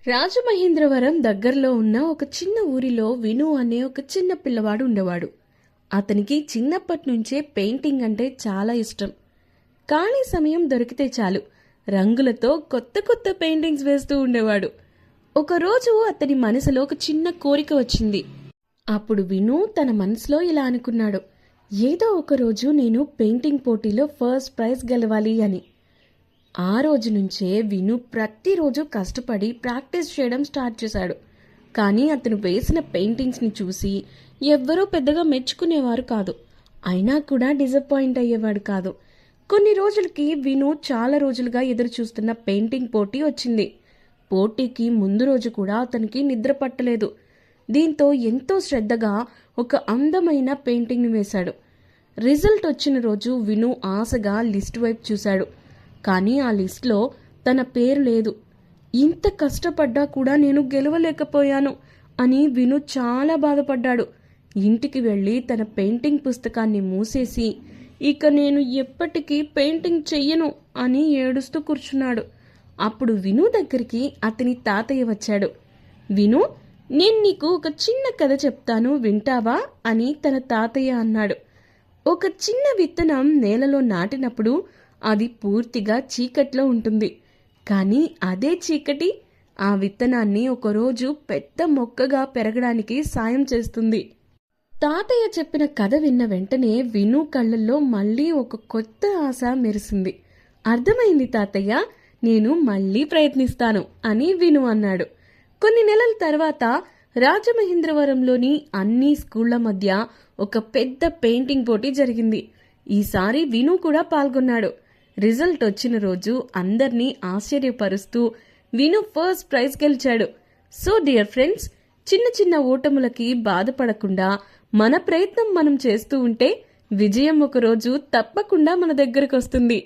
రాజమహేంద్రవరం దగ్గరలో ఉన్న ఒక చిన్న ఊరిలో విను అనే ఒక చిన్న పిల్లవాడు ఉండేవాడు. అతనికి చిన్నప్పటి నుంచే పెయింటింగ్ అంటే చాలా ఇష్టం. ఖాళీ సమయం దొరికితే చాలు రంగులతో కొత్త కొత్త పెయింటింగ్స్ వేస్తూ ఉండేవాడు. ఒకరోజు అతని మనసులో ఒక చిన్న కోరిక వచ్చింది. అప్పుడు విను తన మనసులో ఇలా అనుకున్నాడు, ఏదో ఒకరోజు నేను పెయింటింగ్ పోటీలో ఫస్ట్ ప్రైజ్ గెలవాలి అని. ఆ రోజు నుంచే విను ప్రతిరోజు కష్టపడి ప్రాక్టీస్ చేయడం స్టార్ట్ చేశాడు. కానీ అతను వేసిన పెయింటింగ్స్ని చూసి ఎవ్వరూ పెద్దగా మెచ్చుకునేవారు కాదు. అయినా కూడా డిసప్పాయింట్ అయ్యేవాడు కాదు. కొన్ని రోజులకి విను చాలా రోజులుగా ఎదురు చూస్తున్న పెయింటింగ్ పోటీ వచ్చింది. పోటీకి ముందు రోజు కూడా అతనికి నిద్ర పట్టలేదు. దీంతో ఎంతో శ్రద్ధగా ఒక అందమైన పెయింటింగ్ని వేశాడు. రిజల్ట్ వచ్చిన రోజు విను ఆశగా లిస్ట్ వైపు చూశాడు. కానీ ఆ లిస్ట్లో తన పేరు లేదు. ఇంత కష్టపడ్డా కూడా నేను గెలవలేకపోయాను అని విను చాలా బాధపడ్డాడు. ఇంటికి వెళ్ళి తన పెయింటింగ్ పుస్తకాన్ని మూసేసి ఇక నేను ఎప్పటికీ పెయింటింగ్ చెయ్యను అని ఏడుస్తూ కూర్చున్నాడు. అప్పుడు విను దగ్గరికి అతని తాతయ్య వచ్చాడు. విను, నేను నీకు ఒక చిన్న కథ చెప్తాను, వింటావా అని తన తాతయ్య అన్నాడు. ఒక చిన్న విత్తనం నేలలో నాటినప్పుడు అది పూర్తిగా చీకట్లో ఉంటుంది. కానీ అదే చీకటి ఆ విత్తనాన్ని ఒకరోజు పెద్ద మొక్కగా పెరగడానికి సాయం చేస్తుంది. తాతయ్య చెప్పిన కథ విన్న వెంటనే విను కళ్ళల్లో మళ్ళీ ఒక కొత్త ఆశ మెరిసింది. అర్థమైంది తాతయ్య, నేను మళ్ళీ ప్రయత్నిస్తాను అని విను అన్నాడు. కొన్ని నెలల తర్వాత రాజమహేంద్రవరంలోని అన్ని స్కూళ్ల మధ్య ఒక పెద్ద పెయింటింగ్ పోటీ జరిగింది. ఈసారి విను కూడా పాల్గొన్నాడు. రిజల్ట్ వచ్చిన రోజు అందర్నీ ఆశ్చర్యపరుస్తూ విను ఫస్ట్ ప్రైజ్ గెలిచాడు. సో డియర్ ఫ్రెండ్స్, చిన్న చిన్న ఓటములకి బాధపడకుండా మన ప్రయత్నం మనం చేస్తూ ఉంటే విజయం ఒకరోజు తప్పకుండా మన దగ్గరకు వస్తుంది.